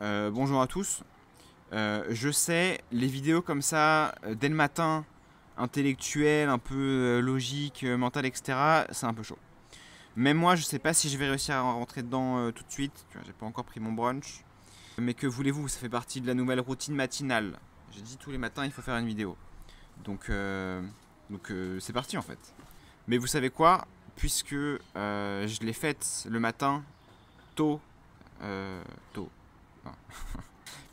Bonjour à tous. Je sais, les vidéos comme ça, dès le matin, intellectuelles, un peu logique, mentale, etc., c'est un peu chaud. Même moi, je sais pas si je vais réussir à rentrer dedans tout de suite. Tu vois, j'ai pas encore pris mon brunch. Mais que voulez-vous, ça fait partie de la nouvelle routine matinale. J'ai dit tous les matins, il faut faire une vidéo. Donc, c'est parti en fait. Mais vous savez quoi? Puisque je l'ai faite le matin, tôt, tôt. Enfin,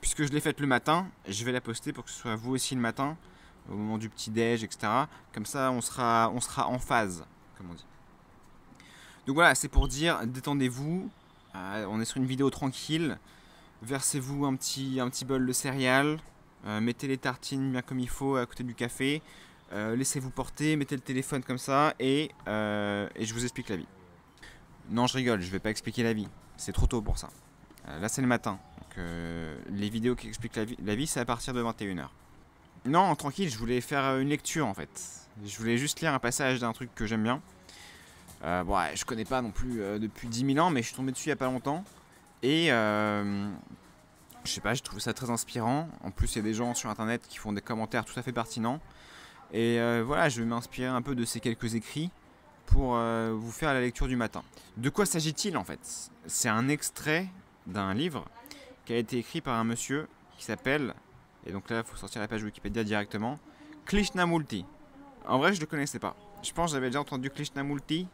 puisque je l'ai faite le matin, je vais la poster pour que ce soit vous aussi le matin, au moment du petit-déj, etc. Comme ça, on sera en phase, comme on dit. Donc voilà, c'est pour dire, détendez-vous, on est sur une vidéo tranquille, versez-vous un petit bol de céréales, mettez les tartines bien comme il faut à côté du café, laissez-vous porter, mettez le téléphone comme ça, et je vous explique la vie. Non, je rigole, je vais pas expliquer la vie, c'est trop tôt pour ça. Là, c'est le matin. Donc, les vidéos qui expliquent la vie, c'est à partir de 21h. Non, tranquille, je voulais faire une lecture en fait. Je voulais juste lire un passage d'un truc que j'aime bien. Bon, ouais, je connais pas non plus depuis 10 000 ans, mais je suis tombé dessus il y a pas longtemps. Et je sais pas, je trouve ça très inspirant. En plus, il y a des gens sur internet qui font des commentaires tout à fait pertinents. Et voilà, je vais m'inspirer un peu de ces quelques écrits pour vous faire la lecture du matin. De quoi s'agit-il en fait? C'est un extrait d'un livre qui a été écrit par un monsieur qui s'appelle, et donc là il faut sortir la page Wikipédia directement, Krishnamurti. En vrai je ne le connaissais pas. Je pense que j'avais déjà entendu Krishnamurti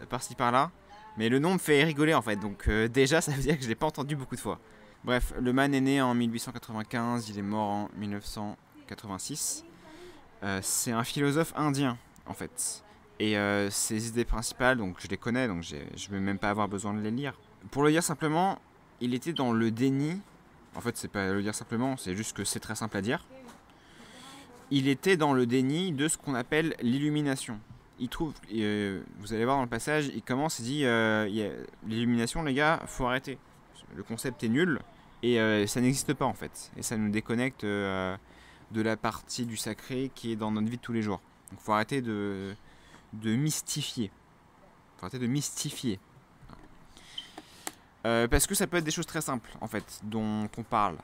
par-ci par-là, mais le nom me fait rigoler en fait, donc déjà ça veut dire que je ne l'ai pas entendu beaucoup de fois. Bref, le man est né en 1895, il est mort en 1986. C'est un philosophe indien en fait. Et ses idées principales, donc je les connais, donc je ne vais même pas avoir besoin de les lire. Pour le dire simplement, il était dans le déni. En fait, c'est pas le dire simplement, c'est juste que c'est très simple à dire. Il était dans le déni de ce qu'on appelle l'illumination. Il trouve, vous allez voir dans le passage, il commence, il dit l'illumination, les gars, faut arrêter. Le concept est nul et ça n'existe pas en fait. Et ça nous déconnecte de la partie du sacré qui est dans notre vie de tous les jours. Donc, faut arrêter de mystifier. Faut arrêter de mystifier. Parce que ça peut être des choses très simples, en fait, dont on parle.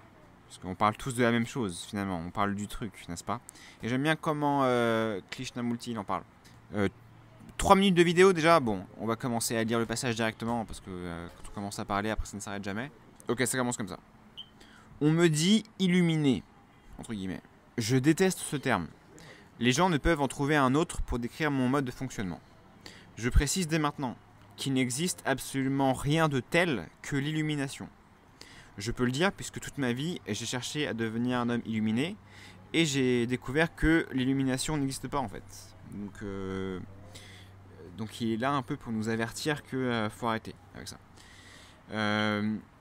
Parce qu'on parle tous de la même chose, finalement. On parle du truc, n'est-ce pas? Et j'aime bien comment Krishnamurti il en parle. 3 minutes de vidéo déjà, bon, on va commencer à lire le passage directement, parce que quand on commence à parler, après ça ne s'arrête jamais. Ok, ça commence comme ça. On me dit illuminé, entre guillemets. Je déteste ce terme. Les gens ne peuvent en trouver un autre pour décrire mon mode de fonctionnement. Je précise dès maintenant qu'il n'existe absolument rien de tel que l'illumination. Je peux le dire puisque toute ma vie, j'ai cherché à devenir un homme illuminé et j'ai découvert que l'illumination n'existe pas en fait. Donc il est là un peu pour nous avertir qu'il faut arrêter avec ça.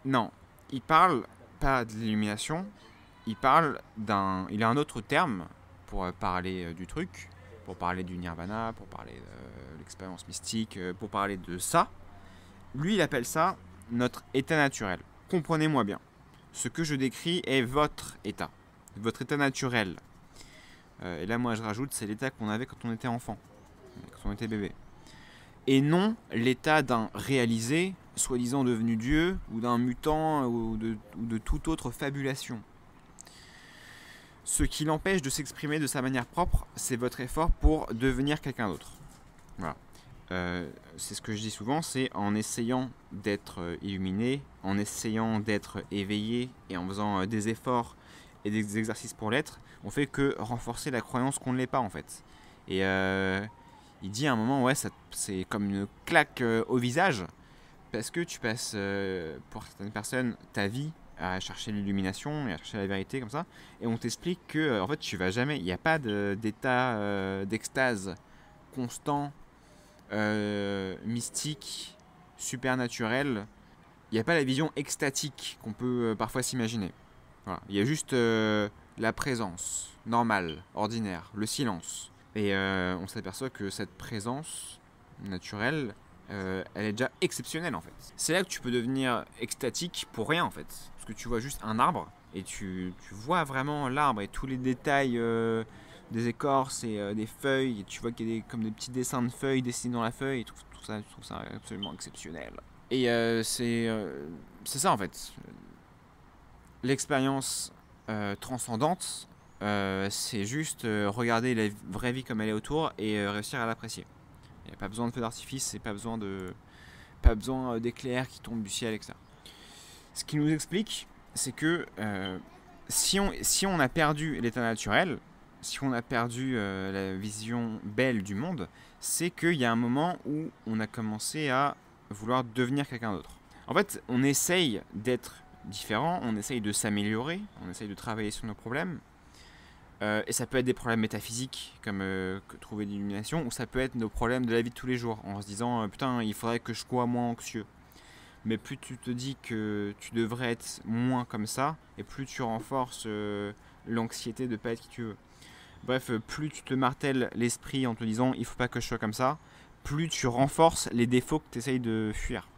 Non, il parle pas de l'illumination, il parle il a un autre terme pour parler du truc, pour parler du nirvana, pour parler de l'expérience mystique, pour parler de ça. Lui, il appelle ça notre état naturel. Comprenez-moi bien. Ce que je décris est votre état naturel. Et là, moi, je rajoute, c'est l'état qu'on avait quand on était enfant, quand on était bébé. Et non l'état d'un réalisé, soi-disant devenu Dieu, ou d'un mutant, ou de toute autre fabulation. Ce qui l'empêche de s'exprimer de sa manière propre, c'est votre effort pour devenir quelqu'un d'autre. Voilà. C'est ce que je dis souvent, c'est en essayant d'être illuminé, en essayant d'être éveillé et en faisant des efforts et des exercices pour l'être, on fait que renforcer la croyance qu'on ne l'est pas en fait. Et il dit à un moment, ouais, c'est comme une claque au visage, parce que tu passes, pour certaines personnes, ta vie à chercher l'illumination et à chercher la vérité comme ça, et on t'explique que en fait tu vas jamais, il n'y a pas d'état d'extase constant, mystique, supernaturel. Il n'y a pas la vision extatique qu'on peut parfois s'imaginer. Voilà. Il y a juste la présence normale, ordinaire, le silence. Et on s'aperçoit que cette présence naturelle, elle est déjà exceptionnelle en fait. C'est là que tu peux devenir extatique pour rien en fait. Parce que tu vois juste un arbre et tu vois vraiment l'arbre et tous les détails des écorces et des feuilles. Et tu vois qu'il y a comme des petits dessins de feuilles dessinés dans la feuille. Et je trouve ça absolument exceptionnel. Et c'est ça en fait. l'expérience transcendante, c'est juste regarder la vraie vie comme elle est autour et réussir à l'apprécier. Il n'y a pas besoin de feu d'artifice, pas besoin d'éclairs qui tombent du ciel, etc. Ce qui nous explique, c'est que si on a perdu l'état naturel, si on a perdu la vision belle du monde, c'est qu'il y a un moment où on a commencé à vouloir devenir quelqu'un d'autre. En fait, on essaye d'être différent, on essaye de s'améliorer, on essaye de travailler sur nos problèmes. Et ça peut être des problèmes métaphysiques comme trouver l'illumination, ou ça peut être nos problèmes de la vie de tous les jours, en se disant putain, il faudrait que je sois moins anxieux. Mais plus tu te dis que tu devrais être moins comme ça, et plus tu renforces l'anxiété de ne pas être qui tu veux. Bref, plus tu te martèles l'esprit en te disant il faut pas que je sois comme ça, plus tu renforces les défauts que tu essayes de fuir.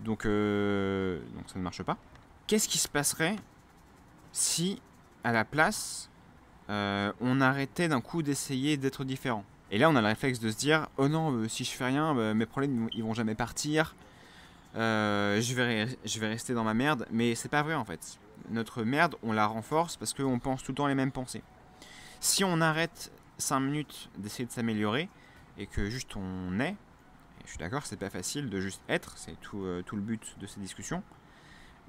Donc ça ne marche pas. Qu'est-ce qui se passerait si, à la place, on arrêtait d'un coup d'essayer d'être différent? Et là, on a le réflexe de se dire oh non, si je fais rien, mes problèmes ils vont jamais partir. Je vais rester dans ma merde, mais c'est pas vrai en fait. Notre merde, on la renforce parce qu'on pense tout le temps les mêmes pensées. Si on arrête 5 minutes d'essayer de s'améliorer et que juste on est, et je suis d'accord, c'est pas facile de juste être, c'est tout le but de ces discussions,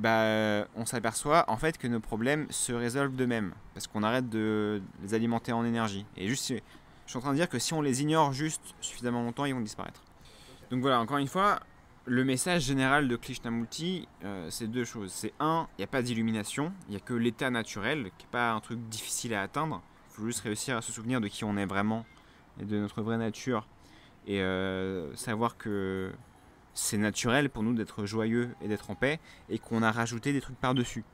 on s'aperçoit en fait que nos problèmes se résolvent d'eux-mêmes parce qu'on arrête de les alimenter en énergie. Et juste, je suis en train de dire que si on les ignore juste suffisamment longtemps, ils vont disparaître. Donc voilà, encore une fois, le message général de Krishnamurti, c'est deux choses. C'est un, il n'y a pas d'illumination, il n'y a que l'état naturel, qui n'est pas un truc difficile à atteindre. Il faut juste réussir à se souvenir de qui on est vraiment et de notre vraie nature. Et savoir que c'est naturel pour nous d'être joyeux et d'être en paix, et qu'on a rajouté des trucs par-dessus.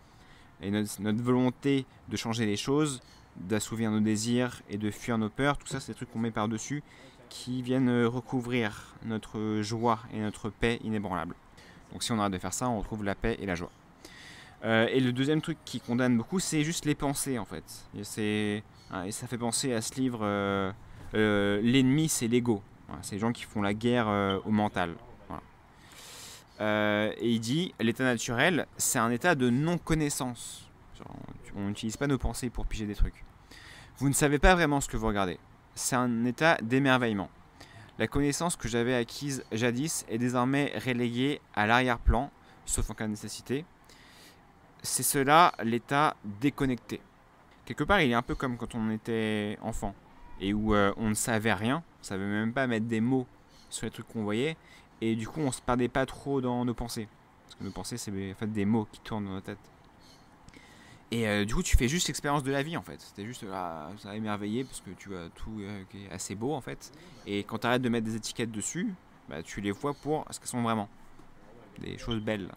Et notre volonté de changer les choses, d'assouvir nos désirs et de fuir nos peurs, tout ça c'est des trucs qu'on met par-dessus, qui viennent recouvrir notre joie et notre paix inébranlable. Donc si on arrête de faire ça, on retrouve la paix et la joie. Et le deuxième truc qui condamne beaucoup, c'est juste les pensées en fait. Et ça fait penser à ce livre L'ennemi c'est l'ego. Voilà, c'est les gens qui font la guerre au mental. Voilà. Et il dit, l'état naturel, c'est un état de non-connaissance. On n'utilise pas nos pensées pour piger des trucs. Vous ne savez pas vraiment ce que vous regardez. C'est un état d'émerveillement. La connaissance que j'avais acquise jadis est désormais reléguée à l'arrière-plan, sauf en cas de nécessité. C'est cela l'état déconnecté. Quelque part, il est un peu comme quand on était enfant, et où on ne savait rien, on ne savait même pas mettre des mots sur les trucs qu'on voyait, et du coup on ne se perdait pas trop dans nos pensées. Parce que nos pensées, c'est en fait des mots qui tournent dans notre tête. Et du coup, tu fais juste l'expérience de la vie en fait. C'était juste ça a émerveillé parce que tu vois tout qui est assez beau en fait. Et quand tu arrêtes de mettre des étiquettes dessus, tu les vois pour ce qu'elles sont vraiment. Des choses belles.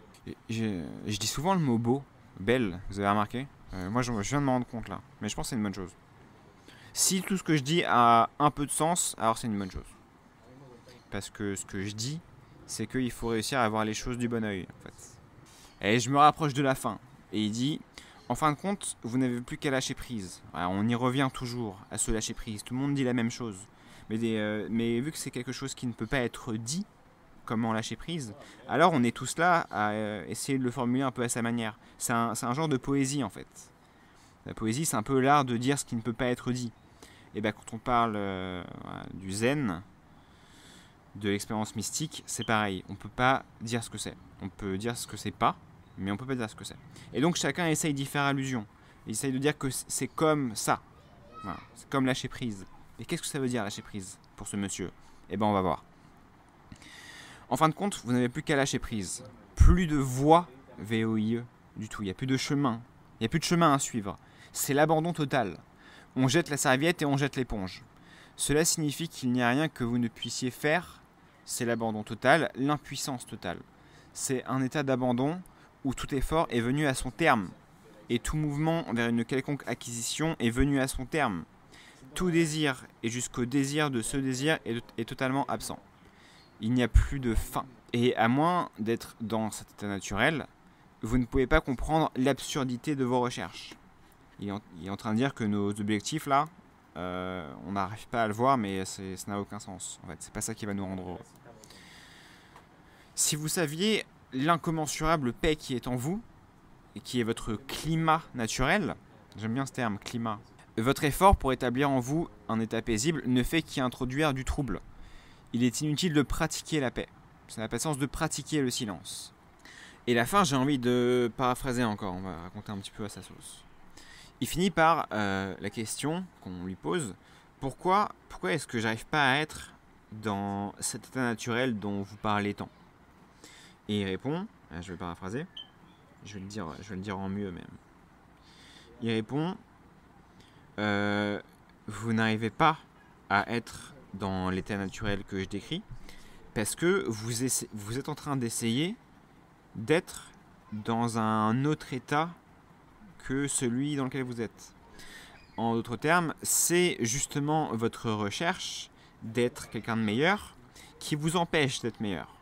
Je dis souvent le mot beau, belle, vous avez remarqué moi je viens de m'en rendre compte là. Mais je pense que c'est une bonne chose. Si tout ce que je dis a un peu de sens, alors c'est une bonne chose. Parce que ce que je dis, c'est qu'il faut réussir à voir les choses du bon oeil en fait. Et je me rapproche de la fin. Et il dit... En fin de compte, vous n'avez plus qu'à lâcher prise. Alors, on y revient toujours à se lâcher prise. Tout le monde dit la même chose. Mais vu que c'est quelque chose qui ne peut pas être dit, comment lâcher prise, alors on est tous là à essayer de le formuler un peu à sa manière. C'est un genre de poésie en fait. La poésie, c'est un peu l'art de dire ce qui ne peut pas être dit. Et quand on parle du zen, de l'expérience mystique, c'est pareil. On ne peut pas dire ce que c'est. On peut dire ce que c'est pas, mais on peut pas dire ce que c'est. Et donc chacun essaye d'y faire allusion. Il essaye de dire que c'est comme ça. Voilà. C'est comme lâcher prise. Et qu'est-ce que ça veut dire lâcher prise pour ce monsieur? On va voir. En fin de compte, vous n'avez plus qu'à lâcher prise. Plus de voie, VOIE, du tout. Il n'y a plus de chemin. Il n'y a plus de chemin à suivre. C'est l'abandon total. On jette la serviette et on jette l'éponge. Cela signifie qu'il n'y a rien que vous ne puissiez faire. C'est l'abandon total, l'impuissance totale. C'est un état d'abandon où tout effort est venu à son terme, et tout mouvement vers une quelconque acquisition est venu à son terme. Tout désir, et jusqu'au désir de ce désir, est totalement absent. Il n'y a plus de fin. Et à moins d'être dans cet état naturel, vous ne pouvez pas comprendre l'absurdité de vos recherches. Il est en train de dire que nos objectifs, là, on n'arrive pas à le voir, mais ça n'a aucun sens. En fait, c'est pas ça qui va nous rendre heureux. Si vous saviez l'incommensurable paix qui est en vous, qui est votre climat naturel, j'aime bien ce terme, climat, votre effort pour établir en vous un état paisible ne fait qu'y introduire du trouble. Il est inutile de pratiquer la paix. Ça n'a pas de sens de pratiquer le silence. Et la fin, j'ai envie de paraphraser encore, on va raconter un petit peu à sa sauce. Il finit par la question qu'on lui pose, pourquoi est-ce que j'arrive pas à être dans cet état naturel dont vous parlez tant? Et il répond, je vais paraphraser, je vais le dire en mieux même. Il répond, vous n'arrivez pas à être dans l'état naturel que je décris parce que vous êtes en train d'essayer d'être dans un autre état que celui dans lequel vous êtes. En d'autres termes, c'est justement votre recherche d'être quelqu'un de meilleur qui vous empêche d'être meilleur.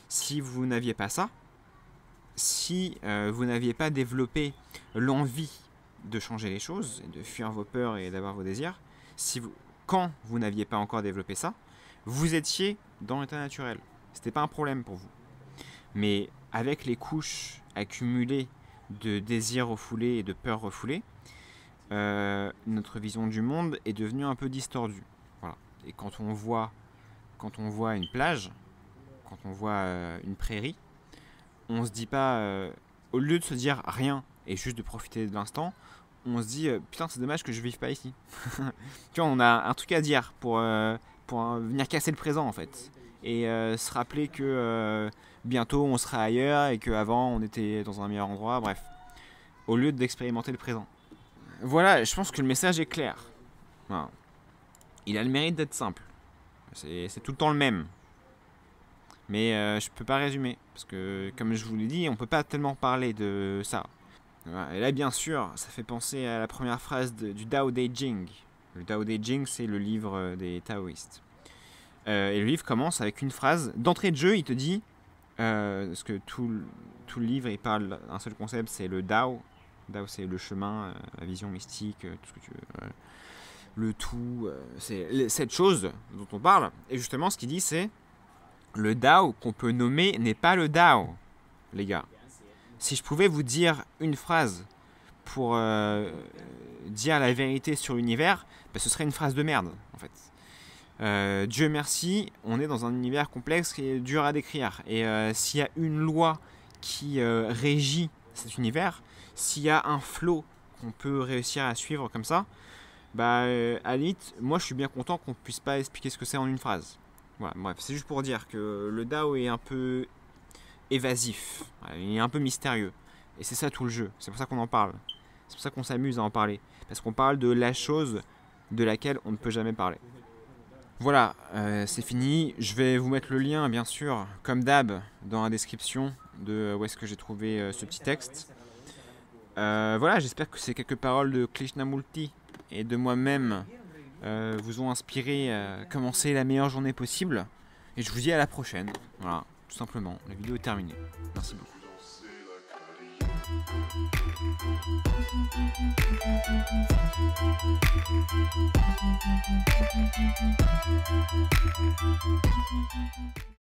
Si vous n'aviez pas ça, si vous n'aviez pas développé l'envie de changer les choses, de fuir vos peurs et d'avoir vos désirs, quand vous n'aviez pas encore développé ça, vous étiez dans l'état naturel. C'était pas un problème pour vous. Mais avec les couches accumulées de désirs refoulés et de peurs refoulées, notre vision du monde est devenue un peu distordue. Voilà. Et quand on voit une plage, quand on voit une prairie, on se dit pas, au lieu de se dire rien et juste de profiter de l'instant, on se dit putain c'est dommage que je vive pas ici. Tu vois, on a un truc à dire pour venir casser le présent en fait et se rappeler que bientôt on sera ailleurs et qu'avant on était dans un meilleur endroit, bref, au lieu d'expérimenter le présent. Voilà, je pense que le message est clair. Voilà. Il a le mérite d'être simple, c'est tout le temps le même, mais je peux pas résumer parce que comme je vous l'ai dit, on peut pas tellement parler de ça. Et là, bien sûr, ça fait penser à la première phrase du Tao Te Ching. Le Tao Te Ching, c'est le livre des taoïstes. Et le livre commence avec une phrase. D'entrée de jeu, il te dit, parce que tout le livre, il parle d'un seul concept, c'est le Tao. Le Tao, c'est le chemin, la vision mystique, tout ce que tu veux. Le tout, c'est cette chose dont on parle. Et justement, ce qu'il dit, c'est le Tao qu'on peut nommer n'est pas le Tao, les gars. Si je pouvais vous dire une phrase pour dire la vérité sur l'univers, ce serait une phrase de merde, en fait. Dieu merci, on est dans un univers complexe qui est dur à décrire. Et s'il y a une loi qui régit cet univers, s'il y a un flow qu'on peut réussir à suivre comme ça, à la limite, moi je suis bien content qu'on puisse pas expliquer ce que c'est en une phrase. Voilà, bref, c'est juste pour dire que le Tao est un peu évasif, il est un peu mystérieux. Et c'est ça tout le jeu, c'est pour ça qu'on en parle. C'est pour ça qu'on s'amuse à en parler. Parce qu'on parle de la chose de laquelle on ne peut jamais parler. Voilà, c'est fini. Je vais vous mettre le lien, bien sûr, comme d'hab, dans la description de où est-ce que j'ai trouvé ce petit texte. Voilà, j'espère que ces quelques paroles de Krishnamurti et de moi-même vous ont inspiré à commencer la meilleure journée possible. Et je vous dis à la prochaine. Voilà. Tout simplement, la vidéo est terminée. Merci beaucoup.